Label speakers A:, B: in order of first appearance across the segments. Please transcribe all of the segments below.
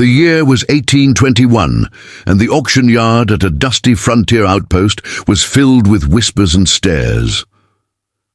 A: The year was 1821, and the auction yard at a dusty frontier outpost was filled with whispers and stares.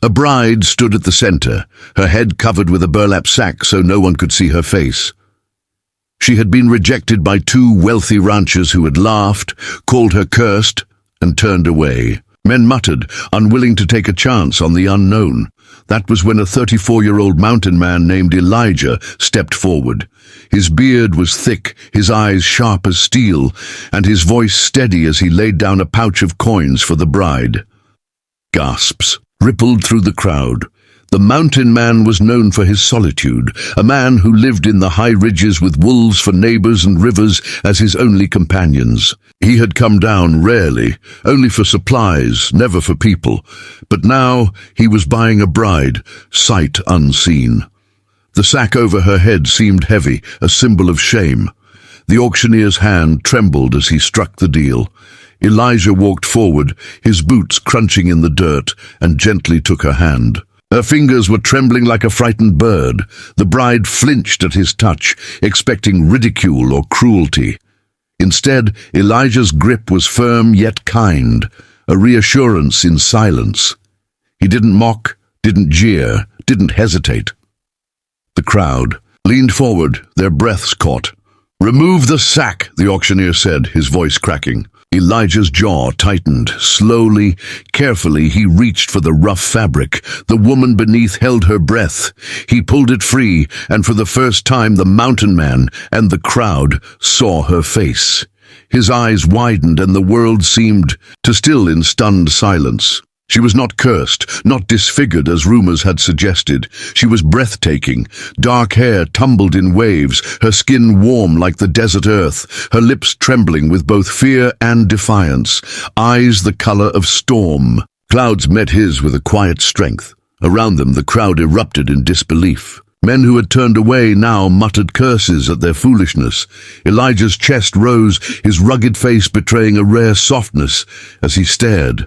A: A bride stood at the center, her head covered with a burlap sack so no one could see her face. She had been rejected by two wealthy ranchers who had laughed, called her cursed, and turned away. Men muttered, unwilling to take a chance on the unknown. That was when a 34-year-old mountain man named Elijah stepped forward. His beard was thick, his eyes sharp as steel, and his voice steady as he laid down a pouch of coins for the bride. Gasps rippled through the crowd. The mountain man was known for his solitude, a man who lived in the high ridges with wolves for neighbors and rivers as his only companions. He had come down rarely, only for supplies, never for people. But now he was buying a bride, sight unseen. The sack over her head seemed heavy, a symbol of shame. The auctioneer's hand trembled as he struck the deal. Elijah walked forward, his boots crunching in the dirt, and gently took her hand. Her fingers were trembling like a frightened bird. The bride flinched at his touch, expecting ridicule or cruelty. Instead, Elijah's grip was firm yet kind, a reassurance in silence. He didn't mock, didn't jeer, didn't hesitate. The crowd leaned forward, their breaths caught. "Remove the sack," the auctioneer said, his voice cracking. Elijah's jaw tightened. Slowly, carefully, he reached for the rough fabric. The woman beneath held her breath. He pulled it free, and for the first time the mountain man and the crowd saw her face. His eyes widened, and the world seemed to still in stunned silence. She was not cursed, not disfigured as rumors had suggested. She was breathtaking. Dark hair tumbled in waves, her skin warm like the desert earth, her lips trembling with both fear and defiance, eyes the color of storm. Clouds met his with a quiet strength. Around them the crowd erupted in disbelief. Men who had turned away now muttered curses at their foolishness. Elijah's chest rose, his rugged face betraying a rare softness as he stared.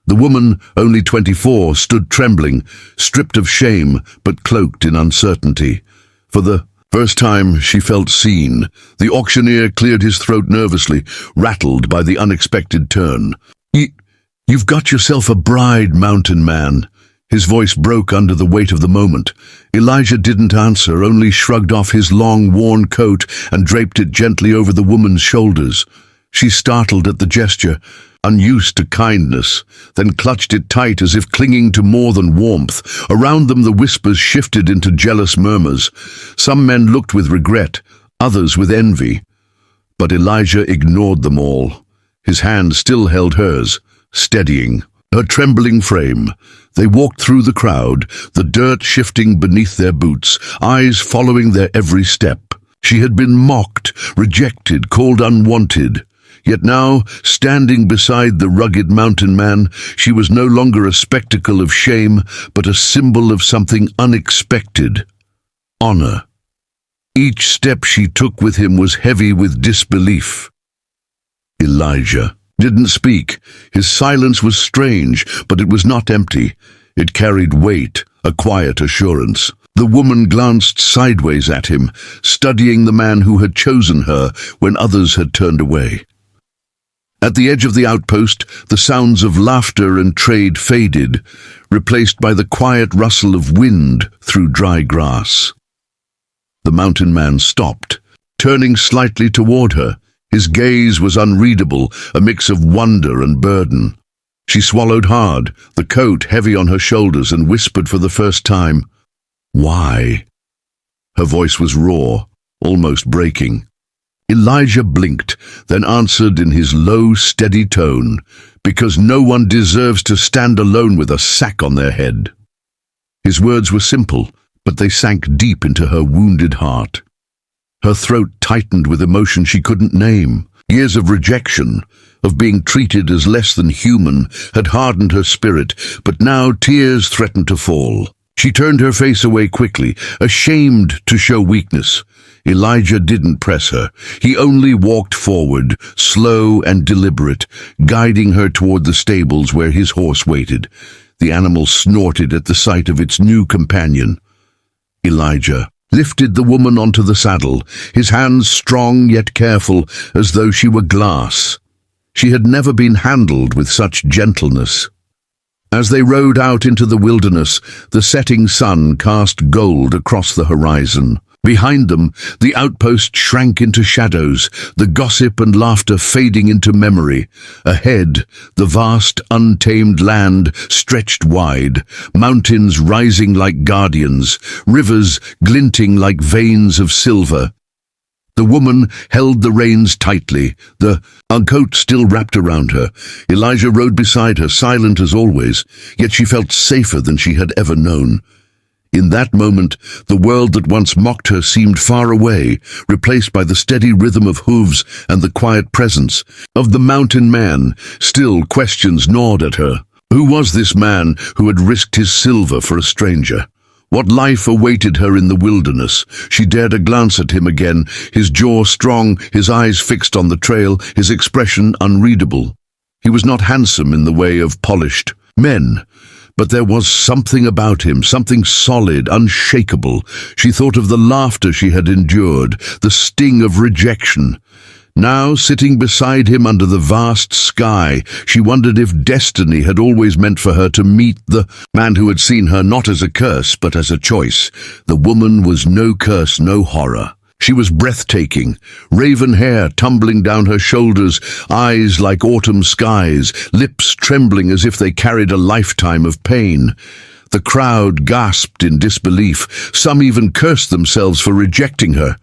A: The woman, only 24, stood trembling, stripped of shame, but cloaked in uncertainty. For the first time, she felt seen. The auctioneer cleared his throat nervously, rattled by the unexpected turn. You've got yourself a bride, mountain man." His voice broke under the weight of the moment. Elijah didn't answer, only shrugged off his long, worn coat and draped it gently over the woman's shoulders. She startled at the gesture, unused to kindness, then clutched it tight as if clinging to more than warmth. Around them the whispers shifted into jealous murmurs. Some men looked with regret, others with envy. But Elijah ignored them all. His hand still held hers, steadying her trembling frame. They walked through the crowd, the dirt shifting beneath their boots, eyes following their every step. She had been mocked, rejected, called unwanted. Yet now, standing beside the rugged mountain man, she was no longer a spectacle of shame, but a symbol of something unexpected: honor. Each step she took with him was heavy with disbelief. Elijah didn't speak. His silence was strange, but it was not empty. It carried weight, a quiet assurance. The woman glanced sideways at him, studying the man who had chosen her when others had turned away. At the edge of the outpost, the sounds of laughter and trade faded, replaced by the quiet rustle of wind through dry grass. The mountain man stopped, turning slightly toward her. His gaze was unreadable, a mix of wonder and burden. She swallowed hard, the coat heavy on her shoulders, and whispered for the first time, "Why?" Her voice was raw, almost breaking. Elijah blinked, then answered in his low, steady tone, "Because no one deserves to stand alone with a sack on their head." His words were simple, but they sank deep into her wounded heart. Her throat tightened with emotion she couldn't name. Years of rejection, of being treated as less than human, had hardened her spirit, but now tears threatened to fall. She turned her face away quickly, ashamed to show weakness. Elijah didn't press her. He only walked forward, slow and deliberate, guiding her toward the stables where his horse waited. The animal snorted at the sight of its new companion. Elijah lifted the woman onto the saddle, his hands strong yet careful, as though she were glass. She had never been handled with such gentleness. As they rode out into the wilderness, the setting sun cast gold across the horizon. Behind them, the outpost shrank into shadows, the gossip and laughter fading into memory. Ahead, the vast, untamed land stretched wide, mountains rising like guardians, rivers glinting like veins of silver. The woman held the reins tightly, the coat still wrapped around her. Elijah rode beside her, silent as always, yet she felt safer than she had ever known. In that moment, the world that once mocked her seemed far away, replaced by the steady rhythm of hooves and the quiet presence of the mountain man. Still, questions gnawed at her. Who was this man who had risked his silver for a stranger? What life awaited her in the wilderness? She dared a glance at him again, his jaw strong, his eyes fixed on the trail, his expression unreadable. He was not handsome in the way of polished men, but there was something about him, something solid, unshakable. She thought of the laughter she had endured, the sting of rejection. Now, sitting beside him under the vast sky, she wondered if destiny had always meant for her to meet the man who had seen her not as a curse, but as a choice. The woman was no curse, no horror. She was breathtaking, raven hair tumbling down her shoulders, eyes like autumn skies, lips trembling as if they carried a lifetime of pain. The crowd gasped in disbelief. Some even cursed themselves for rejecting her.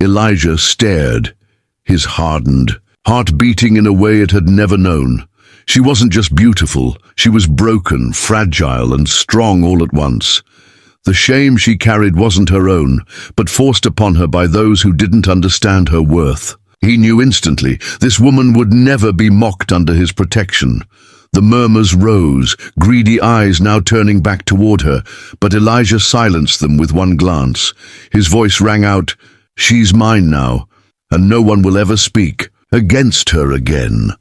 A: Elijah stared, his hardened heart beating in a way it had never known. She wasn't just beautiful, she was broken, fragile, and strong all at once. The shame she carried wasn't her own, but forced upon her by those who didn't understand her worth. He knew instantly this woman would never be mocked under his protection. The murmurs rose, greedy eyes now turning back toward her, but Elijah silenced them with one glance. His voice rang out, "She's mine now, and no one will ever speak against her again."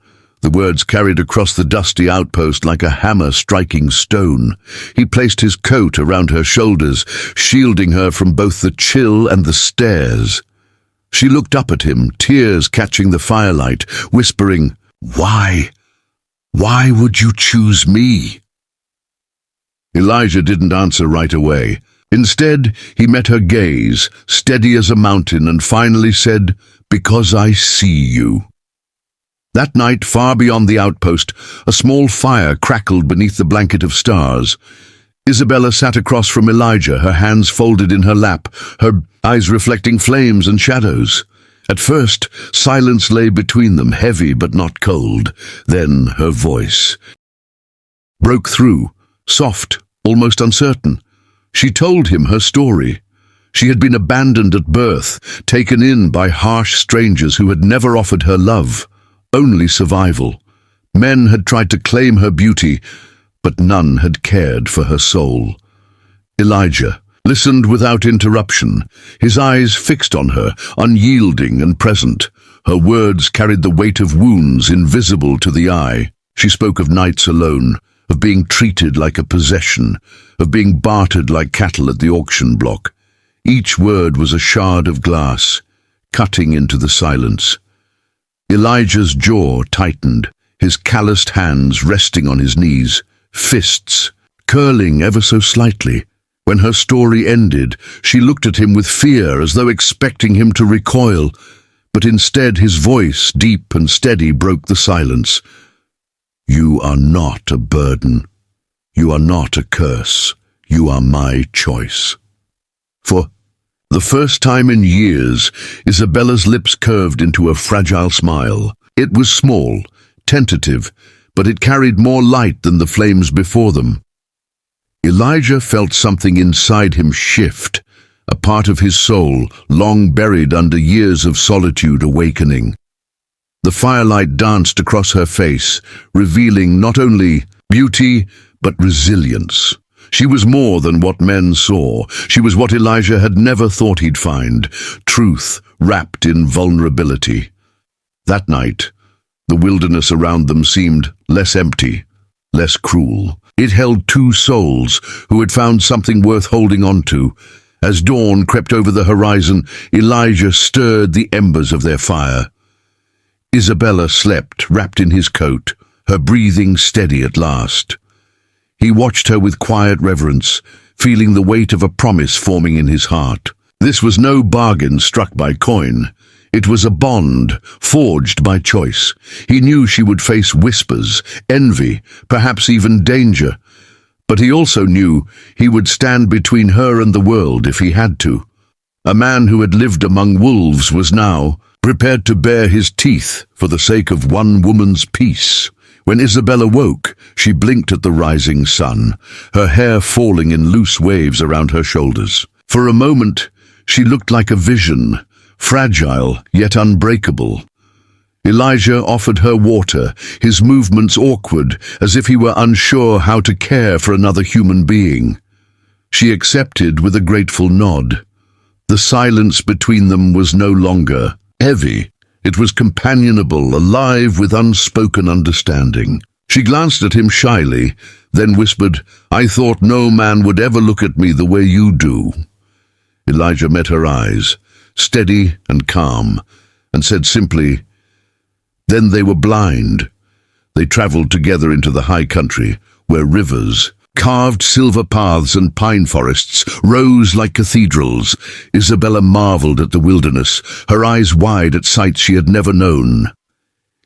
A: The words carried across the dusty outpost like a hammer striking stone. He placed his coat around her shoulders, shielding her from both the chill and the stares. She looked up at him, tears catching the firelight, whispering, "Why? Why would you choose me?" Elijah didn't answer right away. Instead, he met her gaze, steady as a mountain, and finally said, "Because I see you." That night, far beyond the outpost, a small fire crackled beneath the blanket of stars. Isabella sat across from Elijah, her hands folded in her lap, her eyes reflecting flames and shadows. At first, silence lay between them, heavy but not cold. Then her voice broke through, soft, almost uncertain. She told him her story. She had been abandoned at birth, taken in by harsh strangers who had never offered her love. Only survival. Men had tried to claim her beauty, but none had cared for her soul. Elijah listened without interruption, his eyes fixed on her, unyielding and present. Her words carried the weight of wounds invisible to the eye. She spoke of nights alone, of being treated like a possession, of being bartered like cattle at the auction block. Each word was a shard of glass, cutting into the silence. Elijah's jaw tightened, his calloused hands resting on his knees, fists curling ever so slightly. When her story ended, she looked at him with fear, as though expecting him to recoil, but instead his voice, deep and steady, broke the silence. "You are not a burden. You are not a curse. You are my choice." For the first time in years, Isabella's lips curved into a fragile smile. It was small, tentative, but it carried more light than the flames before them. Elijah felt something inside him shift, a part of his soul, long buried under years of solitude, awakening. The firelight danced across her face, revealing not only beauty, but resilience. She was more than what men saw. She was what Elijah had never thought he'd find, truth wrapped in vulnerability. That night, the wilderness around them seemed less empty, less cruel. It held two souls who had found something worth holding on to, As dawn crept over the horizon, Elijah stirred the embers of their fire. Isabella slept, wrapped in his coat, her breathing steady at last. He watched her with quiet reverence, feeling the weight of a promise forming in his heart. This was no bargain struck by coin. It was a bond, forged by choice. He knew she would face whispers, envy, perhaps even danger. But he also knew he would stand between her and the world if he had to. A man who had lived among wolves was now prepared to bare his teeth for the sake of one woman's peace. When Isabella woke, she blinked at the rising sun, her hair falling in loose waves around her shoulders. For a moment, she looked like a vision, fragile yet unbreakable. Elijah offered her water, his movements awkward, as if he were unsure how to care for another human being. She accepted with a grateful nod. The silence between them was no longer heavy. It was companionable, alive with unspoken understanding. She glanced at him shyly, then whispered, "I thought no man would ever look at me the way you do." Elijah met her eyes, steady and calm, and said simply, "Then they were blind." They traveled together into the high country, where rivers, carved silver paths and pine forests rose like cathedrals. Isabella marveled at the wilderness, her eyes wide at sights she had never known.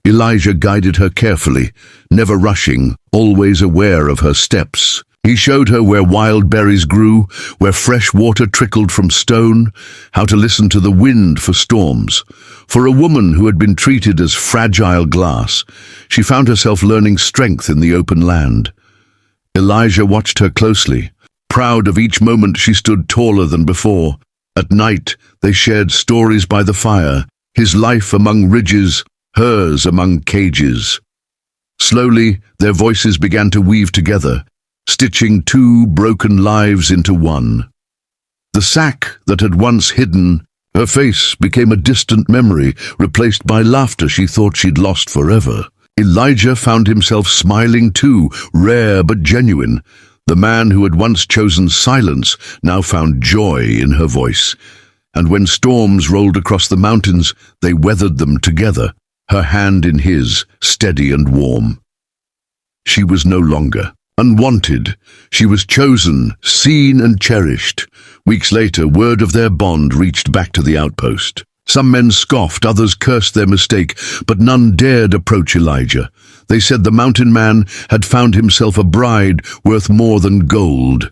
A: Elijah guided her carefully, never rushing, always aware of her steps. He showed her where wild berries grew, where fresh water trickled from stone, how to listen to the wind for storms. For a woman who had been treated as fragile glass, she found herself learning strength in the open land. Elijah watched her closely, proud of each moment she stood taller than before. At night, they shared stories by the fire, his life among ridges, hers among cages. Slowly, their voices began to weave together, stitching two broken lives into one. The sack that had once hidden her face became a distant memory, replaced by laughter she thought she'd lost forever. Elijah found himself smiling too, rare but genuine. The man who had once chosen silence now found joy in her voice. And when storms rolled across the mountains, they weathered them together, her hand in his, steady and warm. She was no longer unwanted. She was chosen, seen and cherished. Weeks later, word of their bond reached back to the outpost. Some men scoffed, others cursed their mistake, but none dared approach Elijah. They said the mountain man had found himself a bride worth more than gold.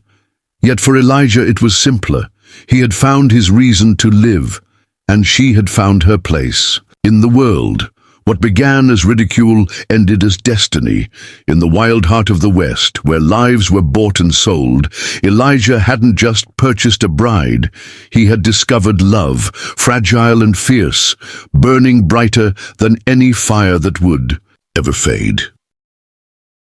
A: Yet for Elijah it was simpler. He had found his reason to live, and she had found her place in the world. What began as ridicule ended as destiny. In the wild heart of the West, where lives were bought and sold, Elijah hadn't just purchased a bride. He had discovered love, fragile and fierce, burning brighter than any fire that would ever fade.